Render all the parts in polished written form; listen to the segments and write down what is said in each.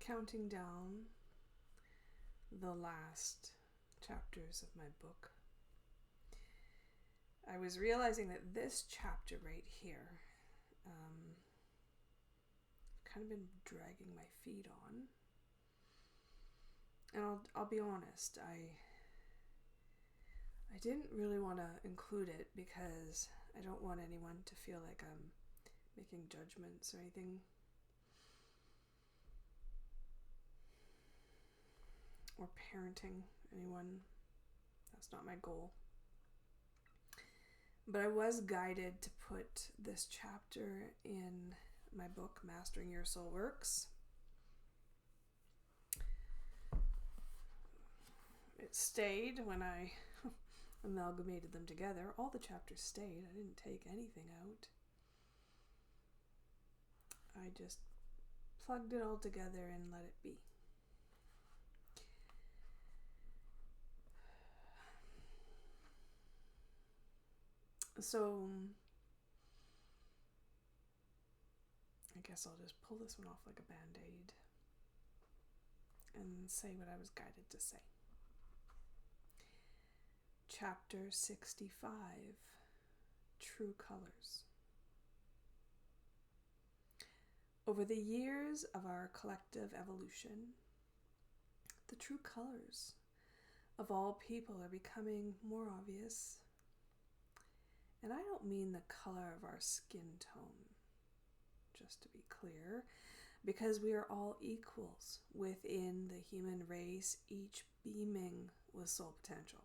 counting down the last chapters of my book, I was realizing that this chapter right here, I've kind of been dragging my feet on. And I'll be honest, I didn't really want to include it because I don't want anyone to feel like I'm making judgments or anything. Or parenting anyone. That's not my goal. But I was guided to put this chapter in my book, Mastering Your Soul Works. It stayed when I amalgamated them together. All the chapters stayed. I didn't take anything out. I just plugged it all together and let it be. So, I guess I'll just pull this one off like a band-aid and say what I was guided to say. Chapter 65, True Colors. Over the years of our collective evolution, the true colors of all people are becoming more obvious. And I don't mean the color of our skin tone, just to be clear, because we are all equals within the human race, each beaming with soul potential.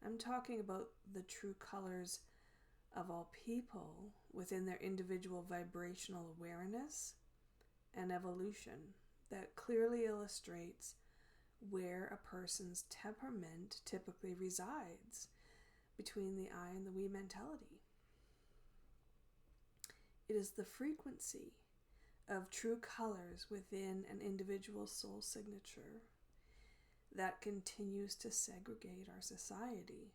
I'm talking about the true colors of all people within their individual vibrational awareness and evolution that clearly illustrates where a person's temperament typically resides between the I and the we mentality. It is the frequency of true colors within an individual soul signature that continues to segregate our society,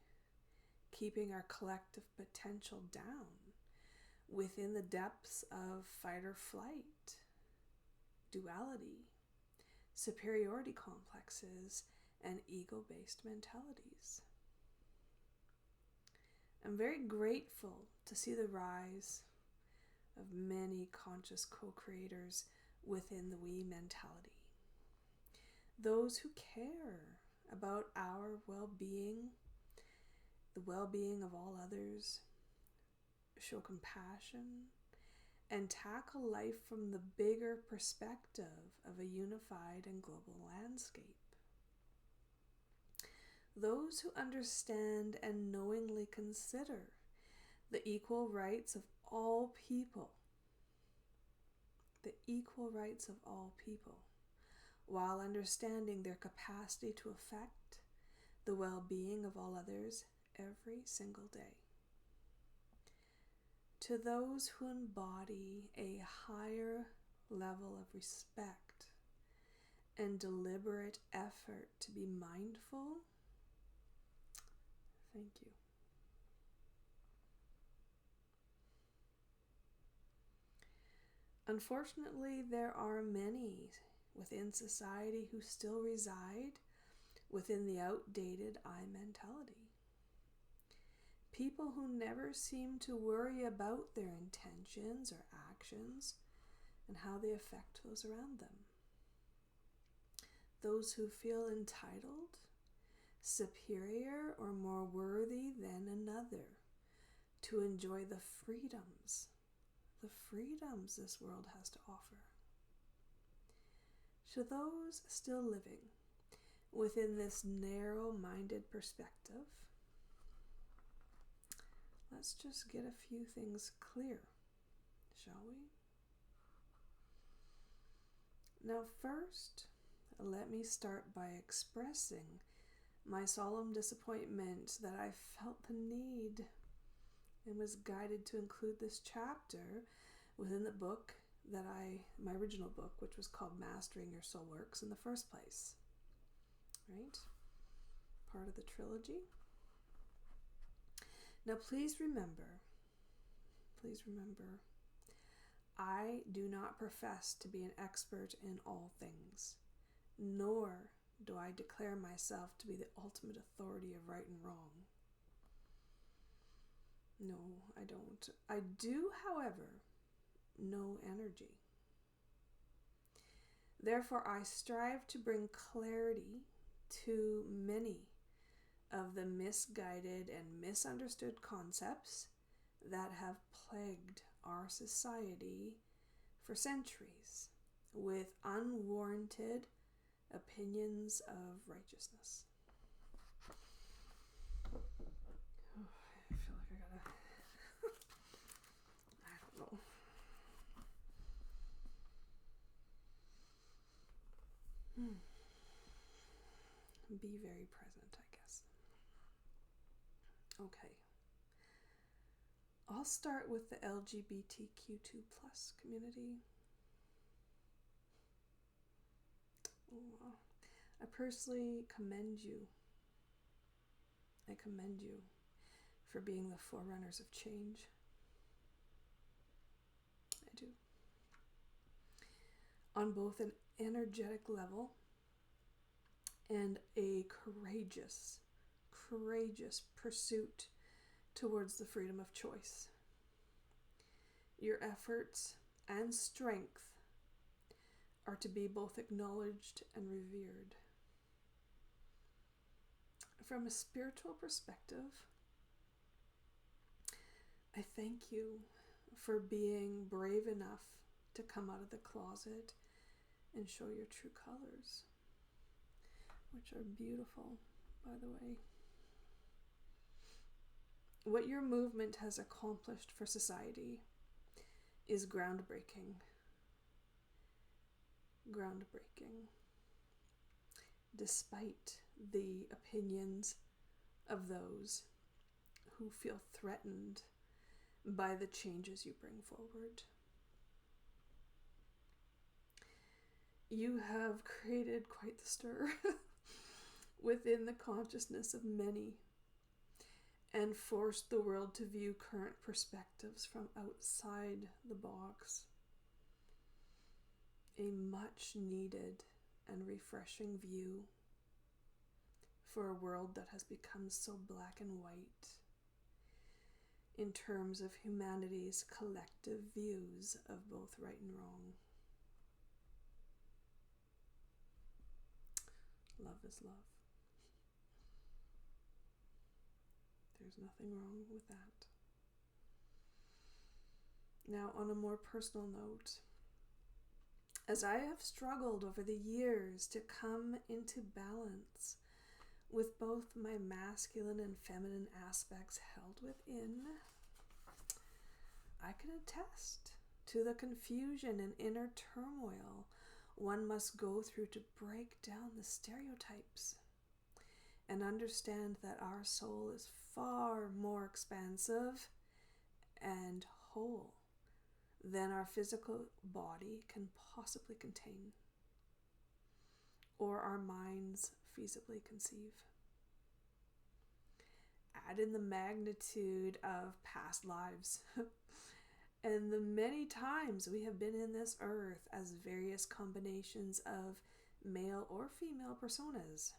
keeping our collective potential down within the depths of fight or flight, duality, superiority complexes, and ego-based mentalities. I'm very grateful to see the rise of many conscious co-creators within the we mentality. Those who care about our well-being, the well-being of all others, show compassion, and tackle life from the bigger perspective of a unified and global landscape. Those who understand and knowingly consider the equal rights of all people, while understanding their capacity to affect the well-being of all others every single day. To those who embody a higher level of respect and deliberate effort to be mindful, thank you. Unfortunately, there are many within society who still reside within the outdated I mentality. People who never seem to worry about their intentions or actions and how they affect those around them. Those who feel entitled, superior, or more worthy than another to enjoy the freedoms this world has to offer. To those still living within this narrow-minded perspective, let's just get a few things clear, shall we? Now first, let me start by expressing my solemn disappointment that I felt the need and was guided to include this chapter within the book my original book, which was called Mastering Your Soul Works in the first place. Right? Part of the trilogy. Now please remember, I do not profess to be an expert in all things, nor do I declare myself to be the ultimate authority of right and wrong. No, I don't. I do, however, know energy. Therefore, I strive to bring clarity to many of the misguided and misunderstood concepts that have plagued our society for centuries with unwarranted opinions of righteousness. Oh, I feel like I gotta... I don't know. Be very present, I guess. Okay. I'll start with the LGBTQ2+ community. I personally commend you. I commend you for being the forerunners of change. I do. On both an energetic level and a courageous pursuit towards the freedom of choice. Your efforts and strength are to be both acknowledged and revered. From a spiritual perspective, I thank you for being brave enough to come out of the closet and show your true colors, which are beautiful, by the way. What your movement has accomplished for society is groundbreaking. Groundbreaking. Despite the opinions of those who feel threatened by the changes you bring forward. You have created quite the stir within the consciousness of many and forced the world to view current perspectives from outside the box. A much needed and refreshing view for a world that has become so black and white in terms of humanity's collective views of both right and wrong. Love is love. There's nothing wrong with that. Now, on a more personal note, as I have struggled over the years to come into balance with both my masculine and feminine aspects held within, I can attest to the confusion and inner turmoil one must go through to break down the stereotypes and understand that our soul is far more expansive and whole than our physical body can possibly contain or our minds feasibly conceive. Add in the magnitude of past lives and the many times we have been in this earth as various combinations of male or female personas.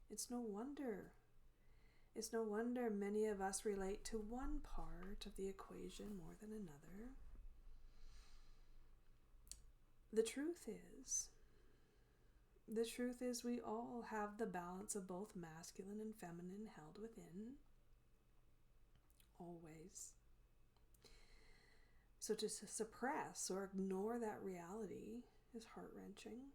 It's no wonder many of us relate to one part of the equation more than another. The truth is we all have the balance of both masculine and feminine held within, always. So to suppress or ignore that reality is heart-wrenching.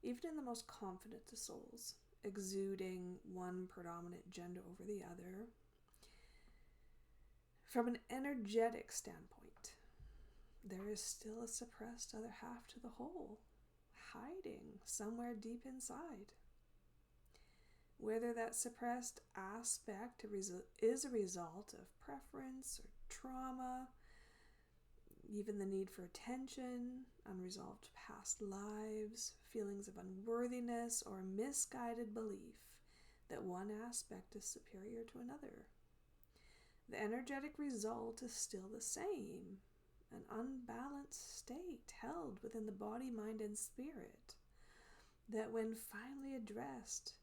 Even in the most confident of souls, exuding one predominant gender over the other, from an energetic standpoint, there is still a suppressed other half to the whole, hiding somewhere deep inside. Whether that suppressed aspect is a result of preference or trauma, even the need for attention, unresolved past lives, feelings of unworthiness, or misguided belief that one aspect is superior to another. The energetic result is still the same, an unbalanced state held within the body, mind, and spirit that, when finally addressed,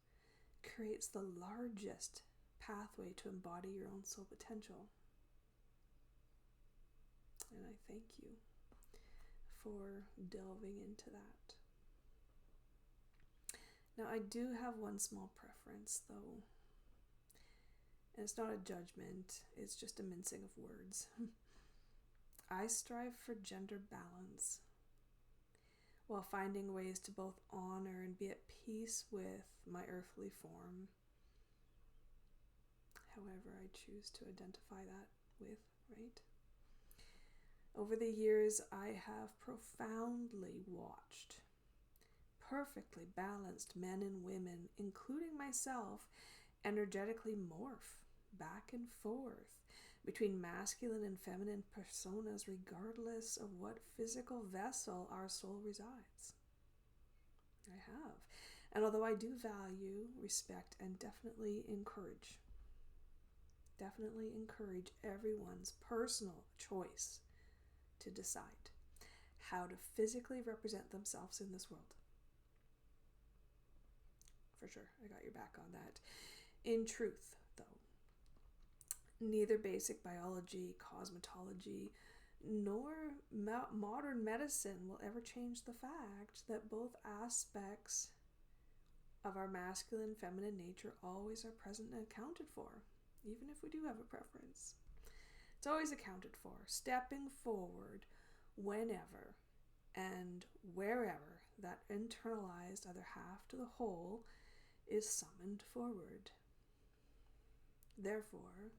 creates the largest pathway to embody your own soul potential. And I thank you for delving into that. Now, I do have one small preference, though. And it's not a judgment, it's just a mincing of words. I strive for gender balance while finding ways to both honor and be at peace with my earthly form, however I choose to identify that with, right? Over the years, I have profoundly watched perfectly balanced men and women, including myself, energetically morph back and forth between masculine and feminine personas, regardless of what physical vessel our soul resides. I have. And although I do value, respect, and definitely encourage everyone's personal choice to decide how to physically represent themselves in this world. For sure, I got your back on that. In truth, though, neither basic biology, cosmetology, nor modern medicine will ever change the fact that both aspects of our masculine and feminine nature always are present and accounted for, even if we do have a preference. It's always accounted for, stepping forward whenever and wherever that internalized other half to the whole is summoned forward. Therefore,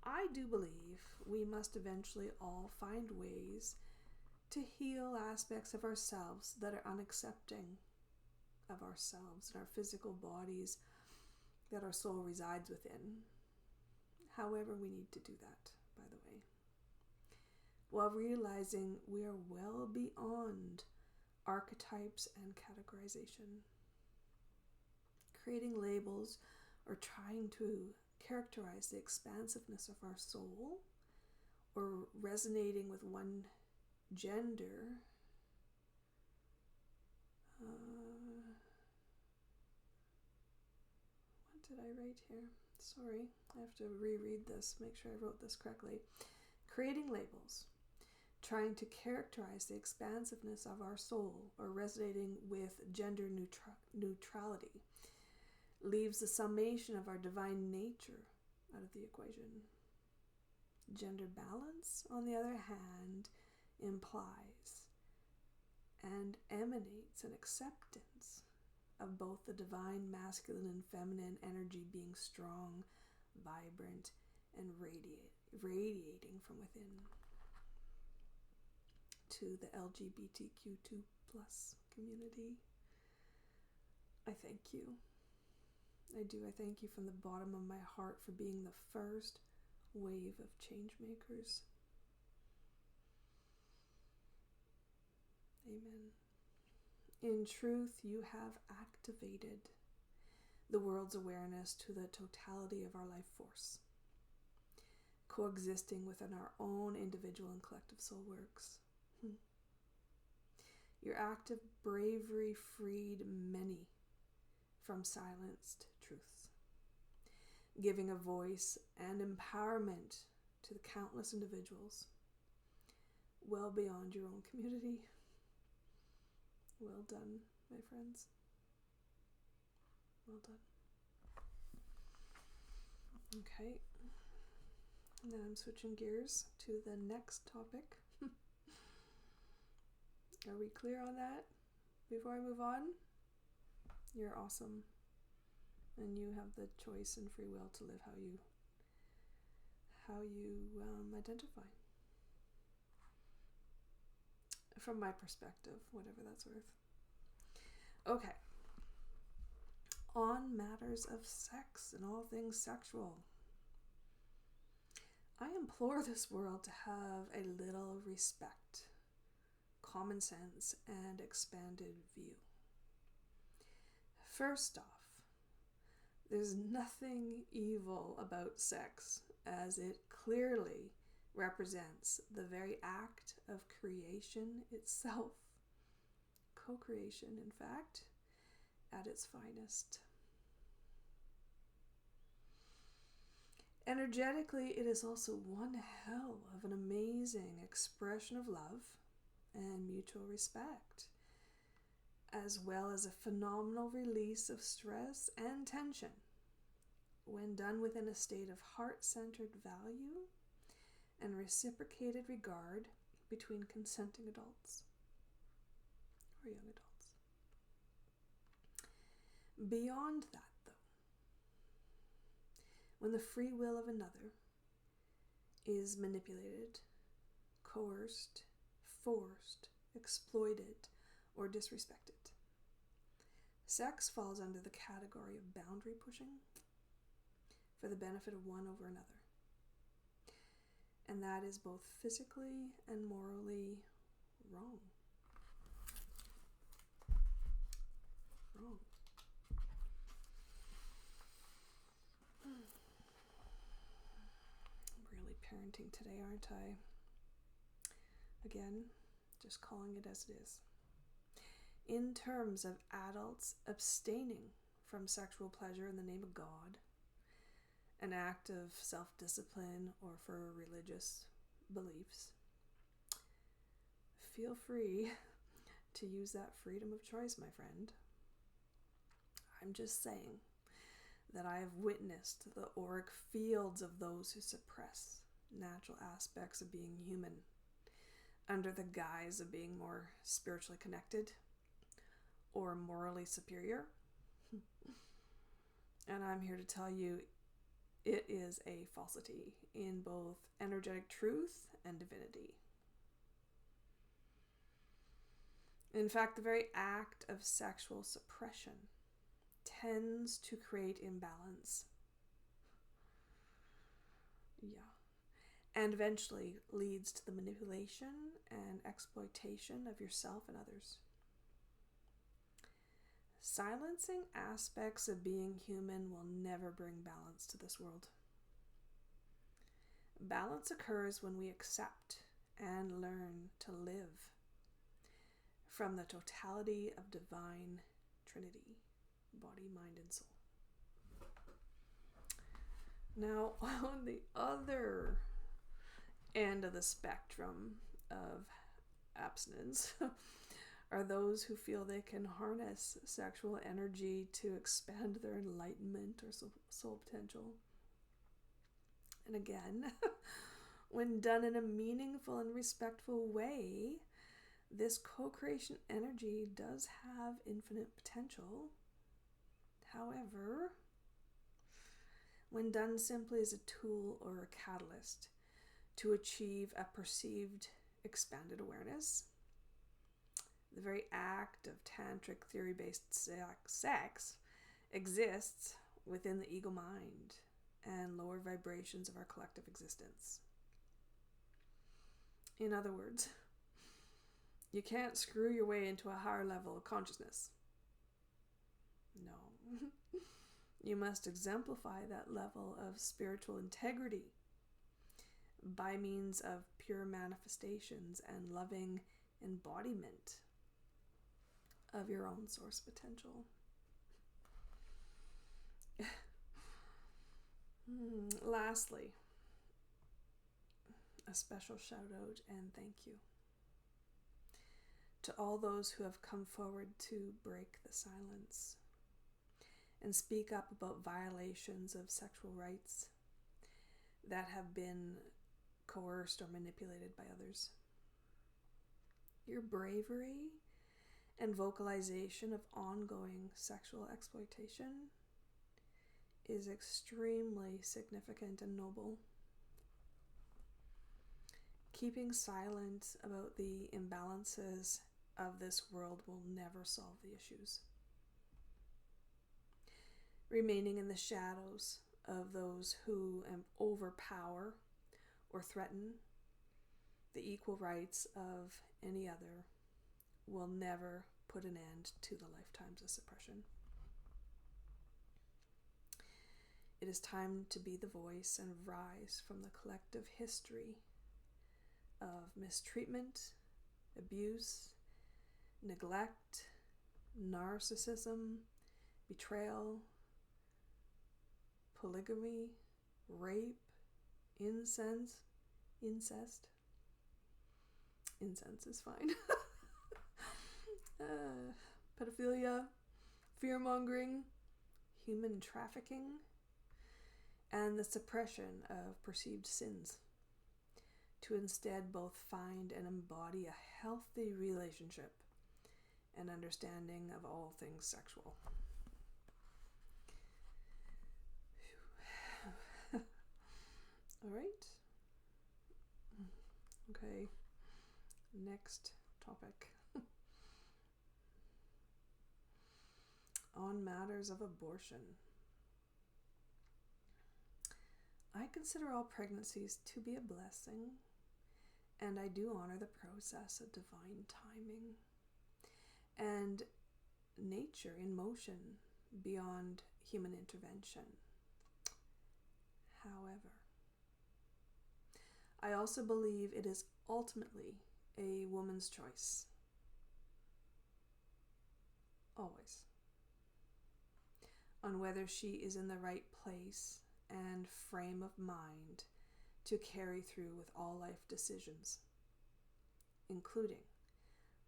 I do believe we must eventually all find ways to heal aspects of ourselves that are unaccepting of ourselves and our physical bodies that our soul resides within. However, we need to do that, by the way, while realizing we are well beyond archetypes and categorization. Creating labels or trying to characterize the expansiveness of our soul or resonating with one gender what did I write here? Sorry, I have to reread this, make sure I wrote this correctly. Creating labels, trying to characterize the expansiveness of our soul or resonating with gender neutrality leaves the summation of our divine nature out of the equation. Gender balance, on the other hand, implies and emanates an acceptance of both the divine masculine and feminine energy being strong, vibrant, and radiating from within to the LGBTQ2+ community. I thank you. I do. I thank you from the bottom of my heart for being the first wave of change makers. Amen. In truth, you have activated the world's awareness to the totality of our life force, coexisting within our own individual and collective soul works. Your act of bravery freed many from silenced truths, giving a voice and empowerment to the countless individuals well beyond your own community. Well done, my friends. Well done. Okay. Now I'm switching gears to the next topic. Are we clear on that? Before I move on, you're awesome. And you have the choice and free will to live how you identify. From my perspective, whatever that's worth. Okay. On matters of sex and all things sexual, I implore this world to have a little respect, common sense, and expanded view. First off, there's nothing evil about sex, as it clearly represents the very act of creation itself. Co-creation, in fact, at its finest. Energetically, it is also one hell of an amazing expression of love and mutual respect, as well as a phenomenal release of stress and tension when done within a state of heart-centered value and reciprocated regard between consenting adults or young adults. Beyond that, though, when the free will of another is manipulated, coerced, forced, exploited, or disrespected, sex falls under the category of boundary pushing for the benefit of one over another. And that is both physically and morally wrong. Wrong. I'm really parenting today, aren't I? Again, just calling it as it is. In terms of adults abstaining from sexual pleasure in the name of God, an act of self-discipline, or for religious beliefs, feel free to use that freedom of choice, my friend. I'm just saying that I have witnessed the auric fields of those who suppress natural aspects of being human under the guise of being more spiritually connected or morally superior. And I'm here to tell you, it is a falsity in both energetic truth and divinity. In fact, the very act of sexual suppression tends to create imbalance. And eventually leads to the manipulation and exploitation of yourself and others. Silencing aspects of being human will never bring balance to this world. Balance occurs when we accept and learn to live from the totality of divine Trinity, body, mind, and soul. Now, on the other end of the spectrum of abstinence are those who feel they can harness sexual energy to expand their enlightenment or soul potential. And again, when done in a meaningful and respectful way, this co-creation energy does have infinite potential. However, when done simply as a tool or a catalyst to achieve a perceived expanded awareness, the very act of tantric theory-based sex exists within the ego mind and lower vibrations of our collective existence. In other words, you can't screw your way into a higher level of consciousness. No. You must exemplify that level of spiritual integrity by means of pure manifestations and loving embodiment of your own source potential. Lastly, a special shout out and thank you to all those who have come forward to break the silence and speak up about violations of sexual rights that have been coerced or manipulated by others. Your bravery and vocalization of ongoing sexual exploitation is extremely significant and noble. Keeping silent about the imbalances of this world will never solve the issues. Remaining in the shadows of those who overpower or threaten the equal rights of any other will never put an end to the lifetimes of suppression. It is time to be the voice and rise from the collective history of mistreatment, abuse, neglect, narcissism, betrayal, polygamy, rape, incest. Incense is fine. Pedophilia, fear-mongering, human trafficking, and the suppression of perceived sins, to instead both find and embody a healthy relationship and understanding of all things sexual. All right. Okay. Next topic. On matters of abortion. I consider all pregnancies to be a blessing, and I do honor the process of divine timing and nature in motion beyond human intervention. However, I also believe it is ultimately a woman's choice. Always. On whether she is in the right place and frame of mind to carry through with all life decisions, including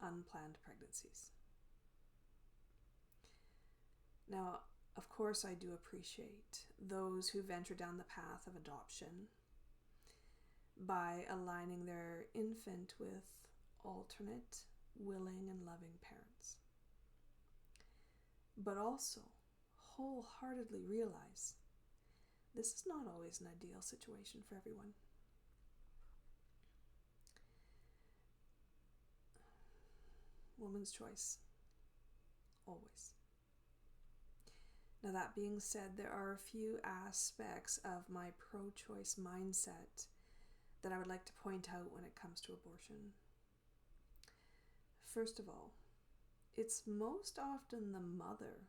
unplanned pregnancies. Now, of course, I do appreciate those who venture down the path of adoption by aligning their infant with alternate, willing, and loving parents. But also wholeheartedly realize this is not always an ideal situation for everyone. Woman's choice. Always. Now, that being said, there are a few aspects of my pro-choice mindset that I would like to point out when it comes to abortion. First of all, it's most often the mother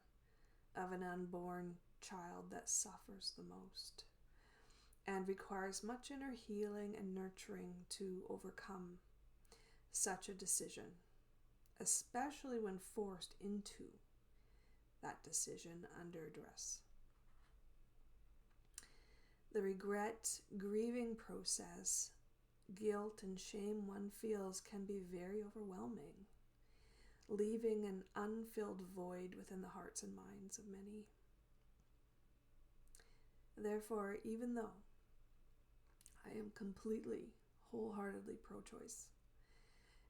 of an unborn child that suffers the most and requires much inner healing and nurturing to overcome such a decision, especially when forced into that decision under duress. The regret, grieving process, guilt, and shame one feels can be very overwhelming, leaving an unfilled void within the hearts and minds of many. Therefore, even though I am completely, wholeheartedly pro-choice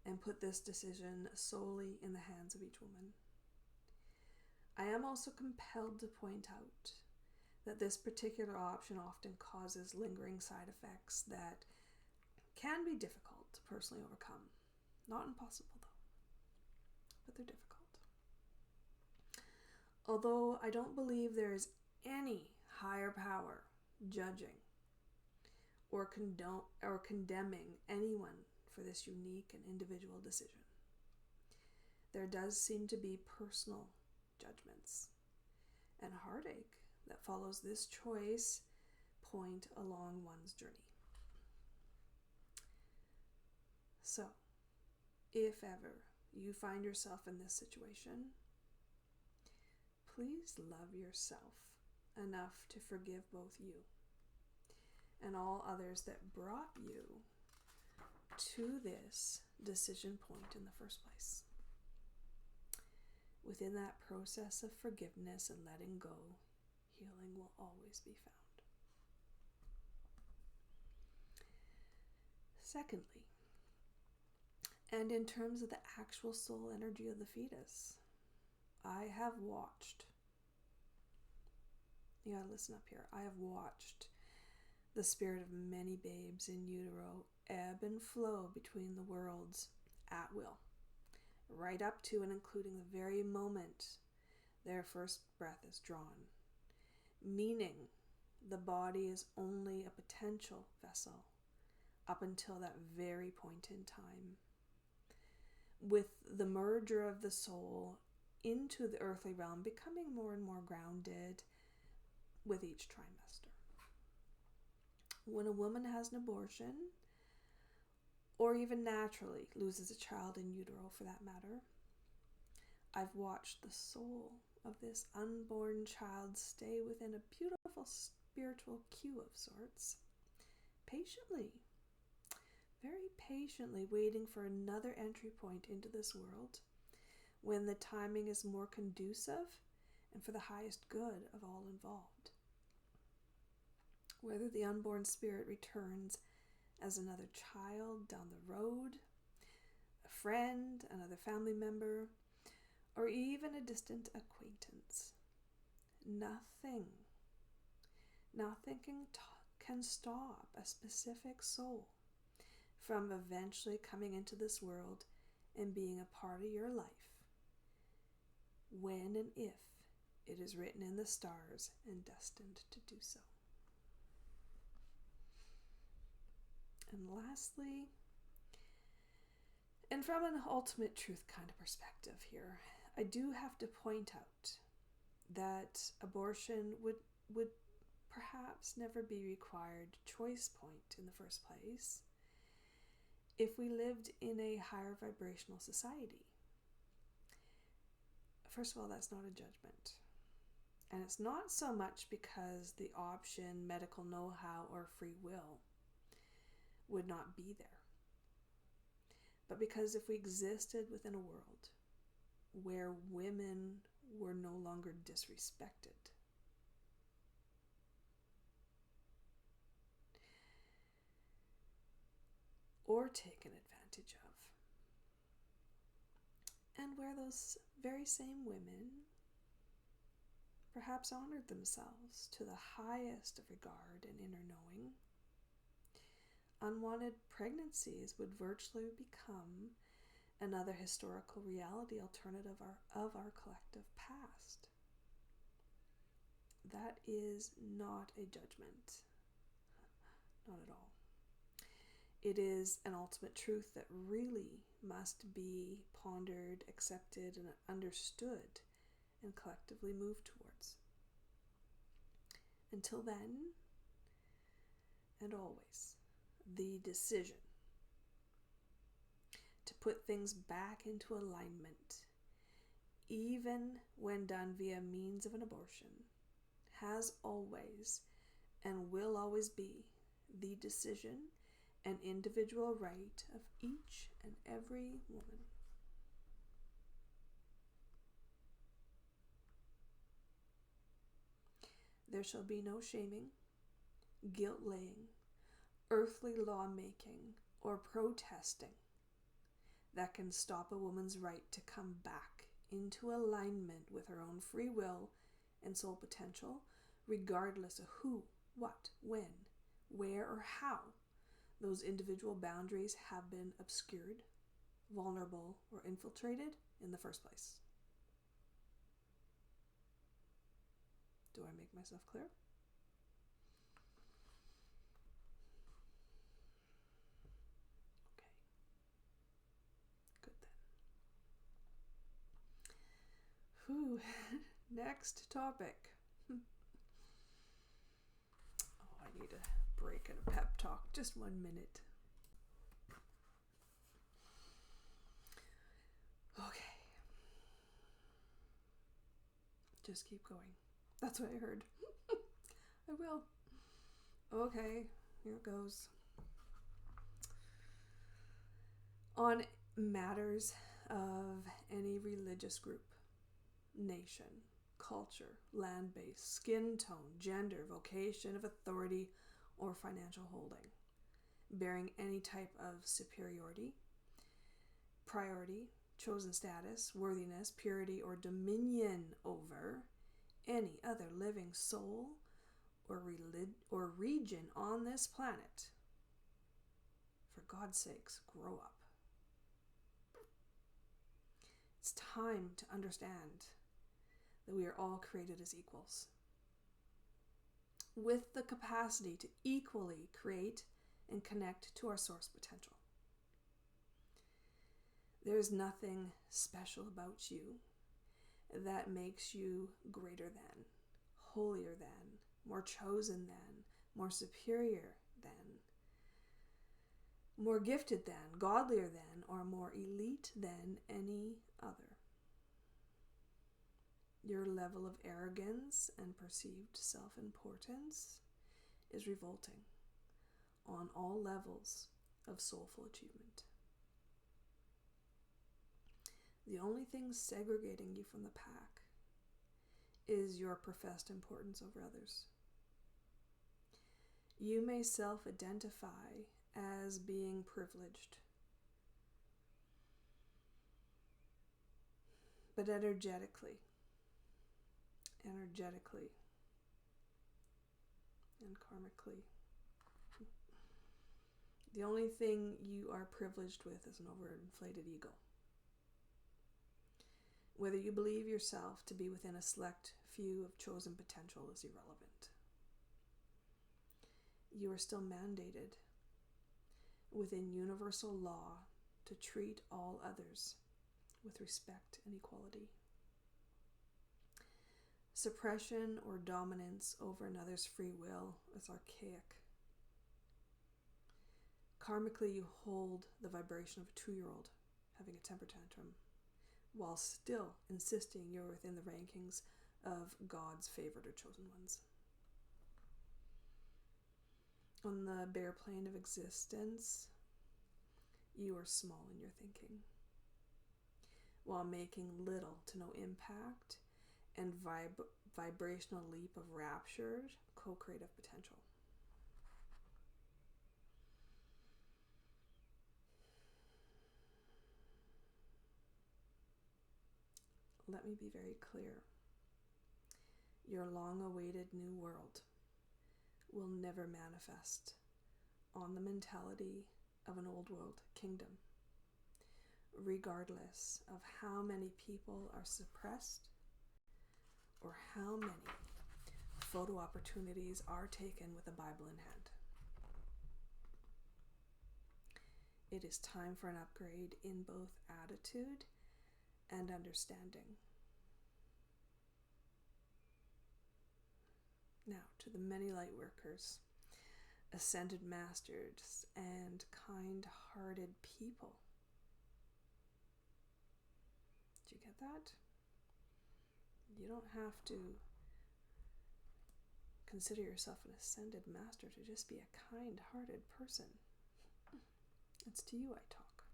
and put this decision solely in the hands of each woman, I am also compelled to point out that this particular option often causes lingering side effects that can be difficult to personally overcome. Not impossible though, but they're difficult. Although I don't believe there is any higher power judging or condemning anyone for this unique and individual decision, there does seem to be personal judgments and heartache that follows this choice point along one's journey. So, if ever you find yourself in this situation, please love yourself enough to forgive both you and all others that brought you to this decision point in the first place. Within that process of forgiveness and letting go, healing will always be found. Secondly, and in terms of the actual soul energy of the fetus, I have watched, you gotta listen up here, I have watched the spirit of many babes in utero ebb and flow between the worlds at will, right up to and including the very moment their first breath is drawn, meaning the body is only a potential vessel up until that very point in time, with the merger of the soul into the earthly realm becoming more and more grounded with each trimester. When a woman has an abortion, or even naturally loses a child in utero for that matter, I've watched the soul of this unborn child stay within a beautiful spiritual queue of sorts, patiently, very patiently waiting for another entry point into this world when the timing is more conducive and for the highest good of all involved. Whether the unborn spirit returns as another child down the road, a friend, another family member, or even a distant acquaintance, nothing can stop a specific soul from eventually coming into this world and being a part of your life when and if it is written in the stars and destined to do so. And lastly, and from an ultimate truth kind of perspective here, I do have to point out that abortion would perhaps never be required choice point in the first place if we lived in a higher vibrational society. First of all, that's not a judgment. And it's not so much because the option, medical know-how, or free will would not be there, but because if we existed within a world where women were no longer disrespected, or taken advantage of, and where those very same women perhaps honored themselves to the highest of regard and inner knowing, unwanted pregnancies would virtually become another historical reality alternative of our collective past. That is not a judgment. Not at all. It is an ultimate truth that really must be pondered, accepted, and understood, and collectively moved towards. Until then, and always, the decision to put things back into alignment, even when done via means of an abortion, has always and will always be the decision and individual right of each and every woman. There shall be no shaming, guilt-laying, earthly law-making, or protesting that can stop a woman's right to come back into alignment with her own free will and soul potential, regardless of who, what, when, where, or how those individual boundaries have been obscured, vulnerable, or infiltrated in the first place. Do I make myself clear? Okay. Good then. Whew. Next topic. Oh, I need a break and a pep talk. Just 1 minute. Okay. Just keep going. That's what I heard. I will. Okay, here it goes. On matters of any religious group, nation, culture, land base, skin tone, gender, vocation of authority, or financial holding, bearing any type of superiority, priority, chosen status, worthiness, purity, or dominion over any other living soul or region on this planet. For God's sakes, grow up. It's time to understand that we are all created as equals, with the capacity to equally create and connect to our source potential. There is nothing special about you that makes you greater than, holier than, more chosen than, more superior than, more gifted than, godlier than, or more elite than any other. Your level of arrogance and perceived self-importance is revolting on all levels of soulful achievement. The only thing segregating you from the pack is your professed importance over others. You may self-identify as being privileged, but energetically, and karmically, the only thing you are privileged with is an overinflated ego. Whether you believe yourself to be within a select few of chosen potential is irrelevant. You are still mandated within universal law to treat all others with respect and equality. Suppression or dominance over another's free will is archaic. Karmically, you hold the vibration of a 2-year-old having a temper tantrum, while still insisting you're within the rankings of God's favored or chosen ones. On the bare plane of existence, you are small in your thinking, while making little to no impact and vibrational leap of raptured co-creative potential. Let me be very clear. Your long-awaited new world will never manifest on the mentality of an old world kingdom, regardless of how many people are suppressed or how many photo opportunities are taken with a Bible in hand. It is time for an upgrade in both attitude and understanding. Now, to the many light workers, ascended masters, and kind-hearted people. Did you get that? You don't have to consider yourself an ascended master to just be a kind-hearted person. It's to you I talk.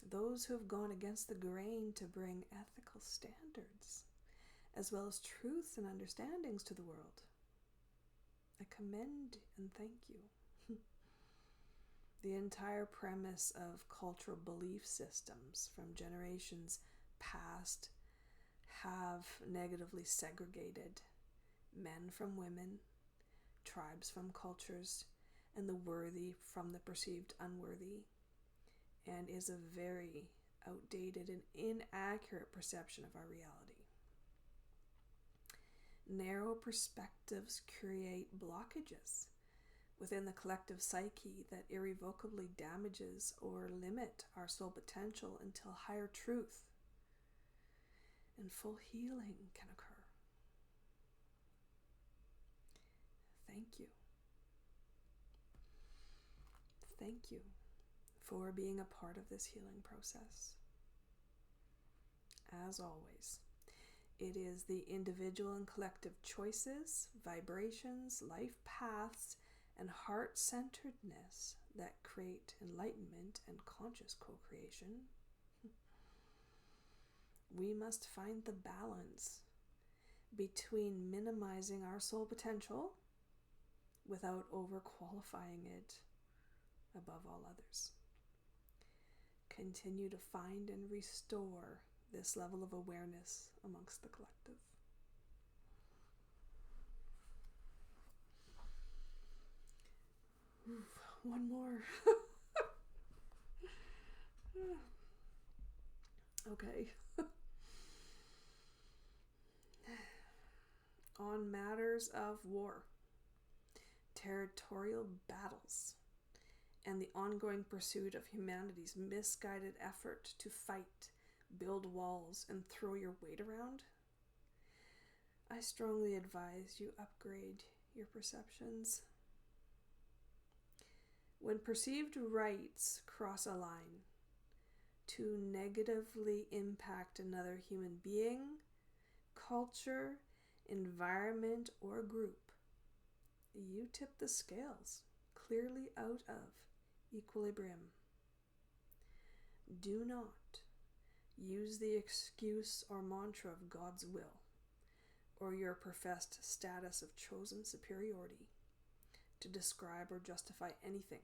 Those who have gone against the grain to bring ethical standards, as well as truths and understandings to the world. I commend and thank you. The entire premise of cultural belief systems from generations past have negatively segregated men from women, tribes from cultures, and the worthy from the perceived unworthy, and is a very outdated and inaccurate perception of our reality. Narrow perspectives create blockages within the collective psyche that irrevocably damages or limit our soul potential until higher truth and full healing can occur. Thank you. Thank you for being a part of this healing process. As always, it is the individual and collective choices, vibrations, life paths, and heart-centeredness that create enlightenment and conscious co-creation. We must find the balance between minimizing our soul potential without overqualifying it above all others. Continue to find and restore this level of awareness amongst the collective. One more. Okay. On matters of war, territorial battles, and the ongoing pursuit of humanity's misguided effort to fight, build walls, and throw your weight around, I strongly advise you upgrade your perceptions. When perceived rights cross a line to negatively impact another human being, culture, environment, or group, you tip the scales clearly out of equilibrium. Do not use the excuse or mantra of God's will or your professed status of chosen superiority to describe or justify anything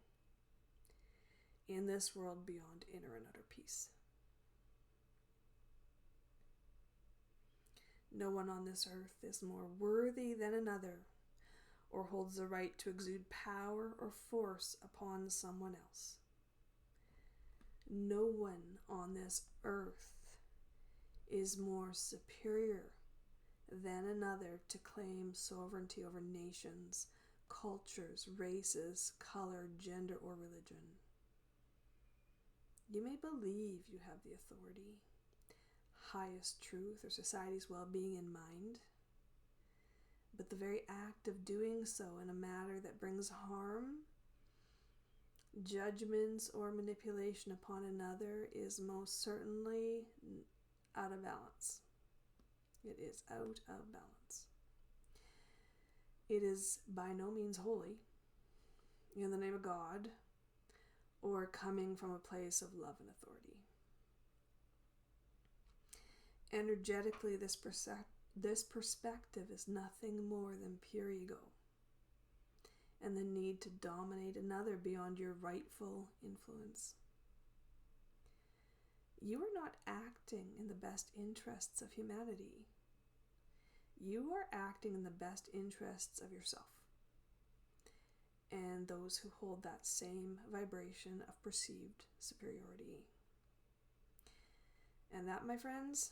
in this world beyond inner and utter peace. No one on this earth is more worthy than another or holds the right to exude power or force upon someone else. No one on this earth is more superior than another to claim sovereignty over nations, cultures, races, color, gender, or religion. You may believe you have the authority, highest truth, or society's well-being in mind, but the very act of doing so in a matter that brings harm, judgments, or manipulation upon another is most certainly out of balance. It is out of balance. It is by no means holy, in the name of God, or coming from a place of love and authority. Energetically, this perspective is nothing more than pure ego and the need to dominate another beyond your rightful influence. You are not acting in the best interests of humanity. You are acting in the best interests of yourself and those who hold that same vibration of perceived superiority. And that, my friends,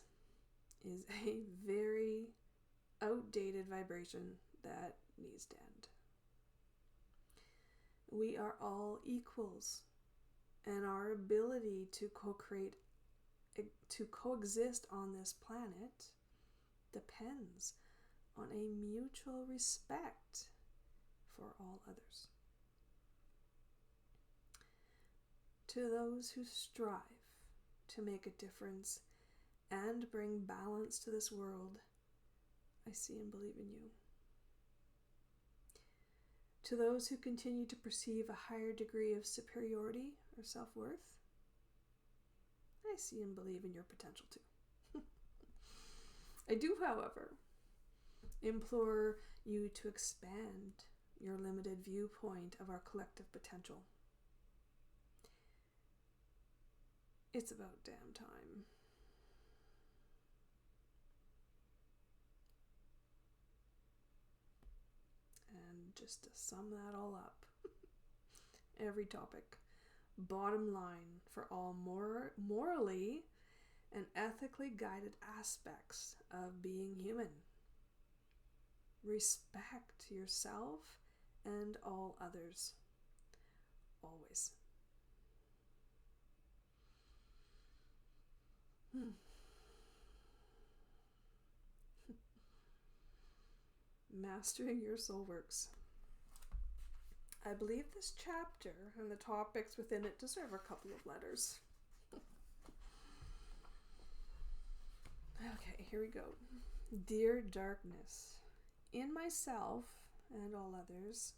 is a very outdated vibration that needs to end. We are all equals, and our ability to coexist on this planet depends on a mutual respect for all others. To those who strive to make a difference and bring balance to this world, I see and believe in you. To those who continue to perceive a higher degree of superiority or self-worth, I see and believe in your potential too. I do, however, implore you to expand your limited viewpoint of our collective potential. It's about damn time. And just to sum that all up, every topic, bottom line for all morally and ethically guided aspects of being human. Respect yourself and all others, always. Mastering your soul works. I believe this chapter and the topics within it deserve a couple of letters. Okay, here we go. Dear darkness, in myself and all others.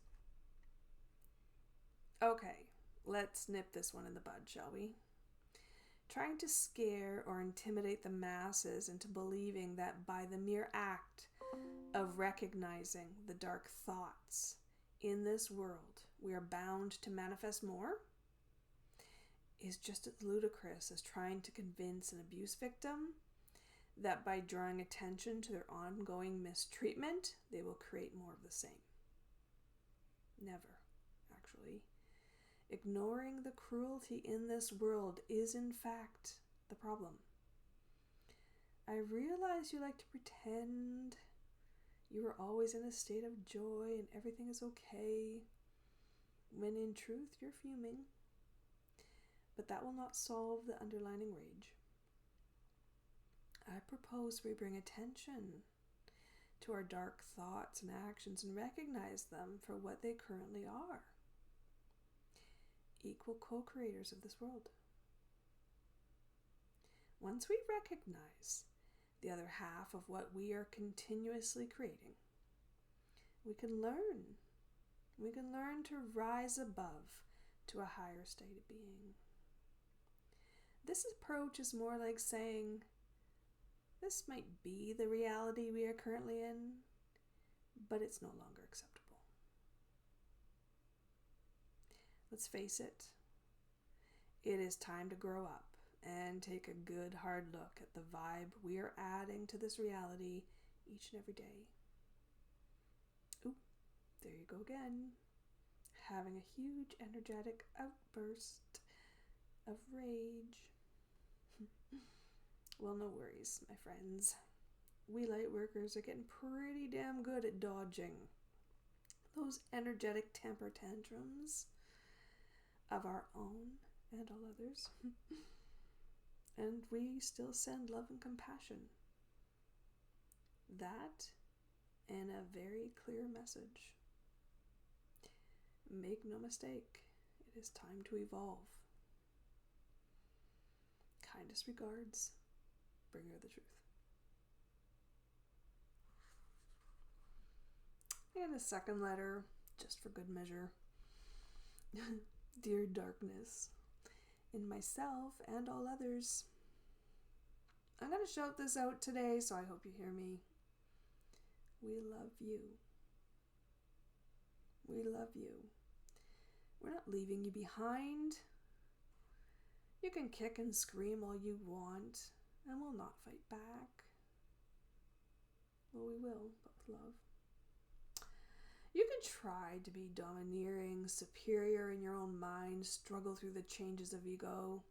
Okay, let's nip this one in the bud, shall we? Trying to scare or intimidate the masses into believing that by the mere act of recognizing the dark thoughts in this world, we are bound to manifest more, is just as ludicrous as trying to convince an abuse victim that by drawing attention to their ongoing mistreatment, they will create more of the same. Never, actually. Ignoring the cruelty in this world is, in fact, the problem. I realize you like to pretend you are always in a state of joy and everything is okay, when in truth you're fuming. But that will not solve the underlying rage. I propose we bring attention to our dark thoughts and actions and recognize them for what they currently are. equal co-creators of this world. Once we recognize the other half of what we are continuously creating, we can learn. We can learn to rise above to a higher state of being. This approach is more like saying, this might be the reality we are currently in, but it's no longer acceptable. Let's face it, it is time to grow up and take a good hard look at the vibe we are adding to this reality each and every day. Ooh, there you go again. Having a huge energetic outburst of rage. Well, no worries, my friends. We light workers are getting pretty damn good at dodging those energetic temper tantrums of our own and all others. And we still send love and compassion. That and a very clear message. Make no mistake, it is time to evolve. Kindest regards, bringer of the truth. And a second letter, just for good measure. Dear darkness, in myself and all others, I'm going to shout this out today, so I hope you hear me. We love you. We love you. We're not leaving you behind. You can kick and scream all you want, and we'll not fight back. Well, we will, but with love. You can try to be domineering, superior in your own mind, struggle through the changes of ego,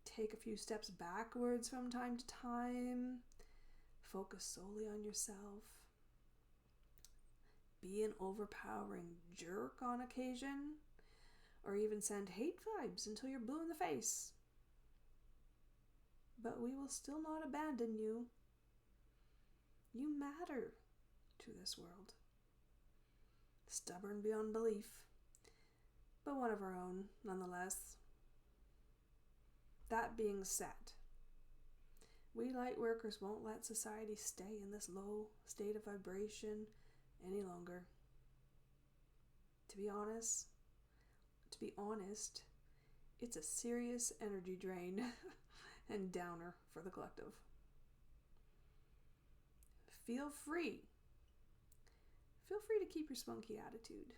take a few steps backwards from time to time, focus solely on yourself, be an overpowering jerk on occasion, or even send hate vibes until you're blue in the face. But we will still not abandon you. You matter to this world. Stubborn beyond belief, but one of our own nonetheless. That being said, we light workers won't let society stay in this low state of vibration any longer. To be honest, it's a serious energy drain and downer for the collective. Feel free to keep your spunky attitude.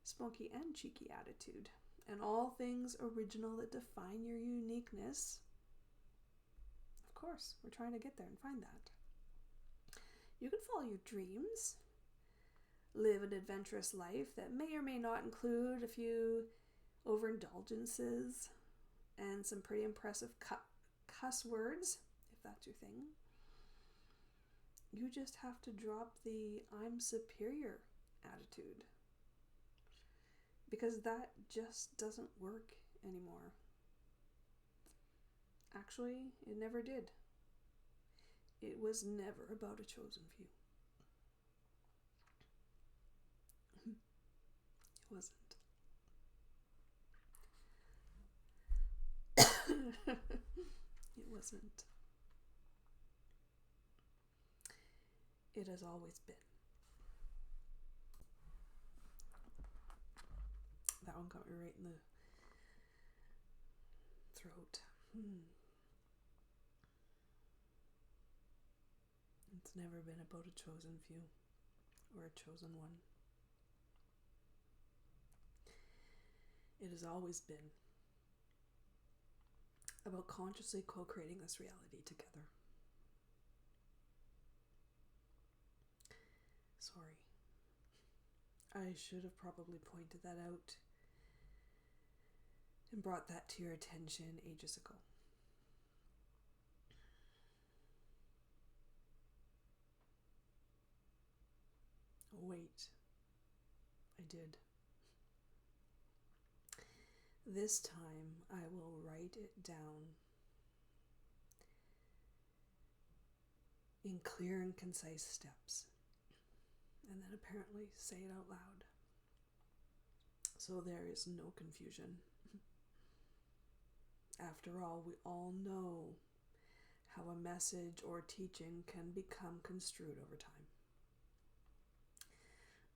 Spunky and cheeky attitude. And all things original that define your uniqueness. Of course, we're trying to get there and find that. You can follow your dreams. Live an adventurous life that may or may not include a few overindulgences and some pretty impressive cuss words, if that's your thing. You just have to drop the I'm superior attitude, because that just doesn't work anymore. Actually, it never did. It was never about a chosen few. It wasn't. It wasn't. It has always been. That one got me right in the throat. It's never been about a chosen few or a chosen one. It has always been about consciously co-creating this reality together. Sorry. I should have probably pointed that out and brought that to your attention ages ago. Oh, wait. I did. This time I will write it down in clear and concise steps, and then apparently say it out loud. so there is no confusion. After all, we all know how a message or teaching can become construed over time.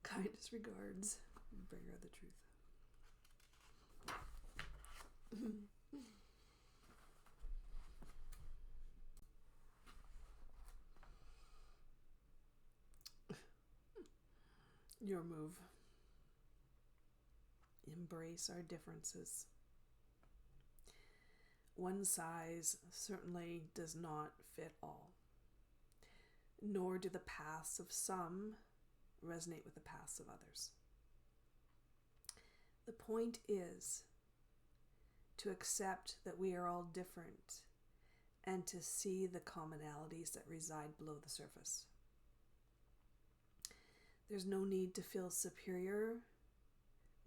Kindest regards, bringer of the truth. Your move. Embrace our differences. One size certainly does not fit all, nor do the paths of some resonate with the paths of others. The point is to accept that we are all different and to see the commonalities that reside below the surface. There's no need to feel superior,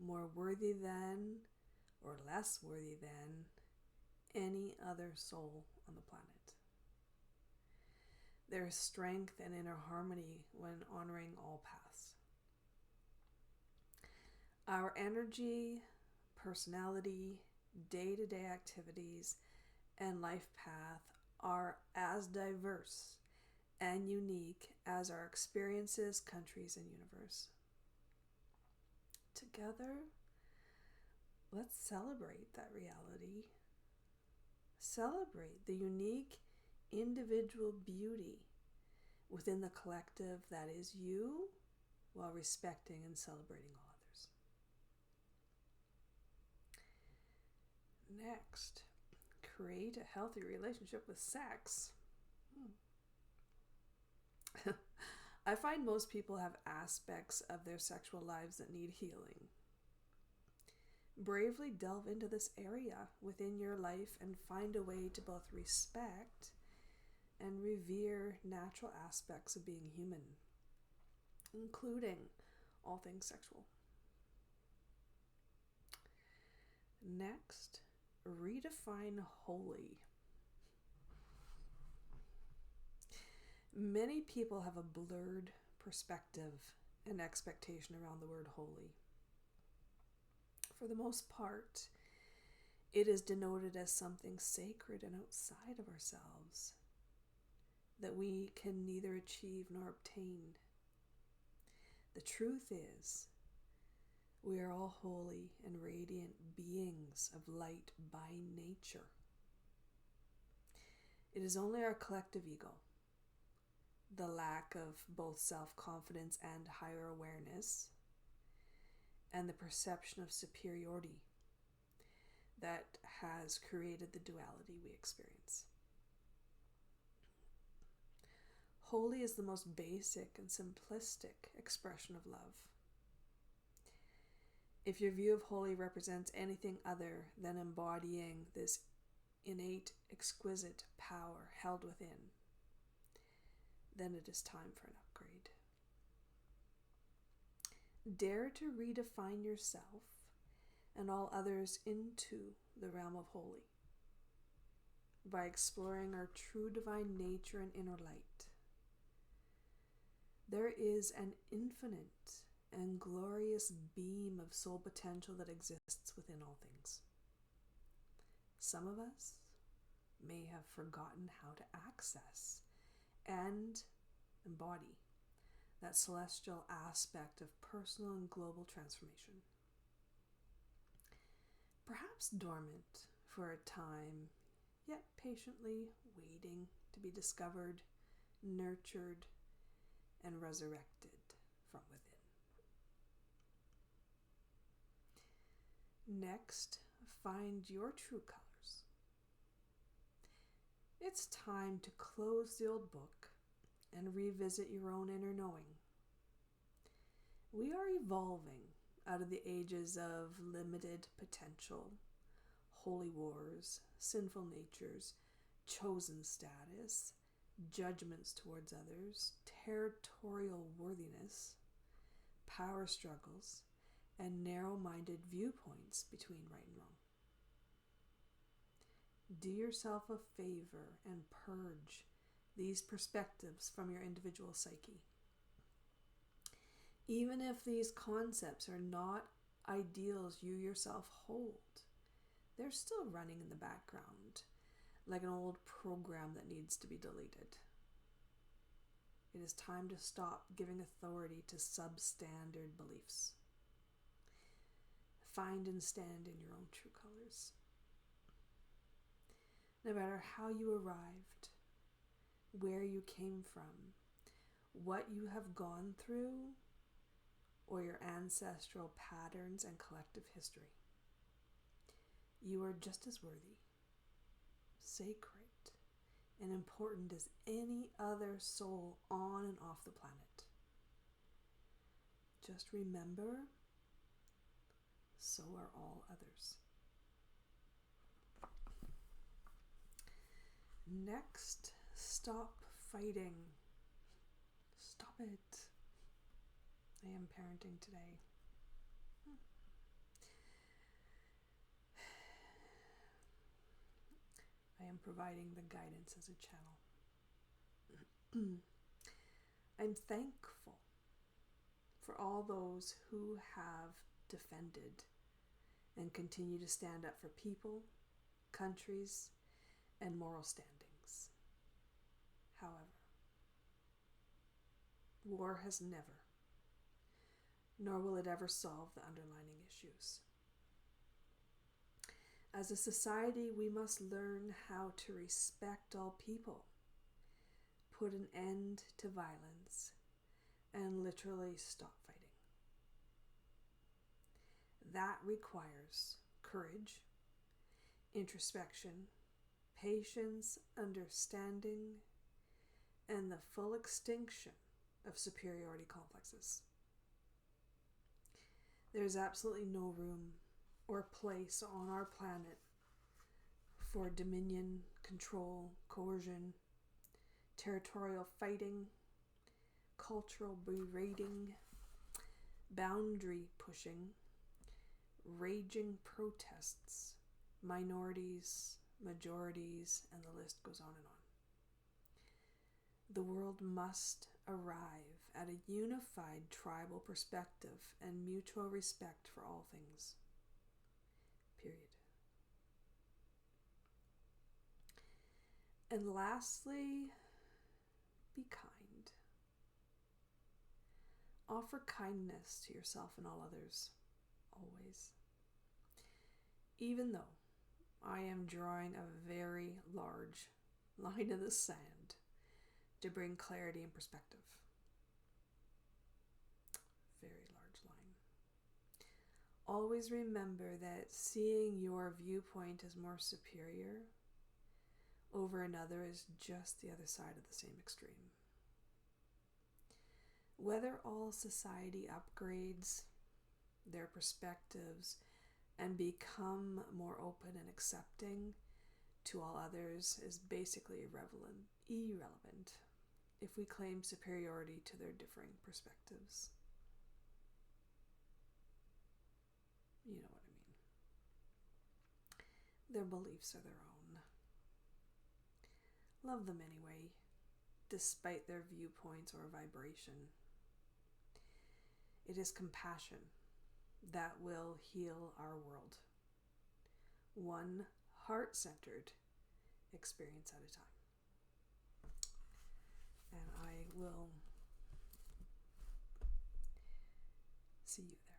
more worthy than, or less worthy than any other soul on the planet. There is strength and inner harmony when honoring all paths. Our energy, personality, day-to-day activities, and life path are as diverse and unique as our experiences, countries, and universe. Together, let's celebrate that reality. Celebrate the unique individual beauty within the collective that is you, while respecting and celebrating all others. Next, create a healthy relationship with sex. I find most people have aspects of their sexual lives that need healing. Bravely delve into this area within your life and find a way to both respect and revere natural aspects of being human, including all things sexual. Next, redefine holy. Many people have a blurred perspective and expectation around the word holy. For the most part, it is denoted as something sacred and outside of ourselves that we can neither achieve nor obtain. The truth is, we are all holy and radiant beings of light by nature. It is only our collective ego, the lack of both self-confidence and higher awareness, and the perception of superiority that has created the duality we experience. Holy is the most basic and simplistic expression of love. If your view of holy represents anything other than embodying this innate, exquisite power held within, then it is time for an upgrade. Dare to redefine yourself and all others into the realm of holy by exploring our true divine nature and inner light. There is an infinite and glorious beam of soul potential that exists within all things. Some of us may have forgotten how to access and embody that celestial aspect of personal and global transformation. Perhaps dormant for a time, yet patiently waiting to be discovered, nurtured, and resurrected from within. Next, find your true colors. It's time to close the old book and revisit your own inner knowing. We are evolving out of the ages of limited potential, holy wars, sinful natures, chosen status, judgments towards others, territorial worthiness, power struggles, and narrow-minded viewpoints between right and wrong. Do yourself a favor and purge these perspectives from your individual psyche. Even if these concepts are not ideals you yourself hold, they're still running in the background, like an old program that needs to be deleted. It is time to stop giving authority to substandard beliefs. Find and stand in your own true colors. No matter how you arrived, where you came from, what you have gone through, or your ancestral patterns and collective history, you are just as worthy, sacred, and important as any other soul on and off the planet. Just remember, so are all others. Next, stop fighting. Stop it. I am parenting today. I am providing the guidance as a channel. I'm thankful for all those who have defended and continue to stand up for people, countries, and moral standings. However, war has never, nor will it ever solve the underlying issues. As a society, we must learn how to respect all people, put an end to violence, and literally stop fighting. That requires courage, introspection, patience, understanding, and the full extinction of superiority complexes. There is absolutely no room or place on our planet for dominion, control, coercion, territorial fighting, cultural berating, boundary pushing, raging protests, minorities, majorities, and the list goes on and on. The world must arrive at a unified tribal perspective and mutual respect for all things. Period. And lastly, be kind. Offer kindness to yourself and all others, always. Even though I am drawing a very large line in the sand to bring clarity and perspective. Very large line. Always remember that seeing your viewpoint as more superior over another is just the other side of the same extreme. Whether all society upgrades their perspectives and become more open and accepting to all others is basically irrelevant if we claim superiority to their differing perspectives. You know what I mean. Their beliefs are their own. Love them anyway, despite their viewpoints or vibration. It is compassion that will heal our world, one heart-centered experience at a time. And I will see you there.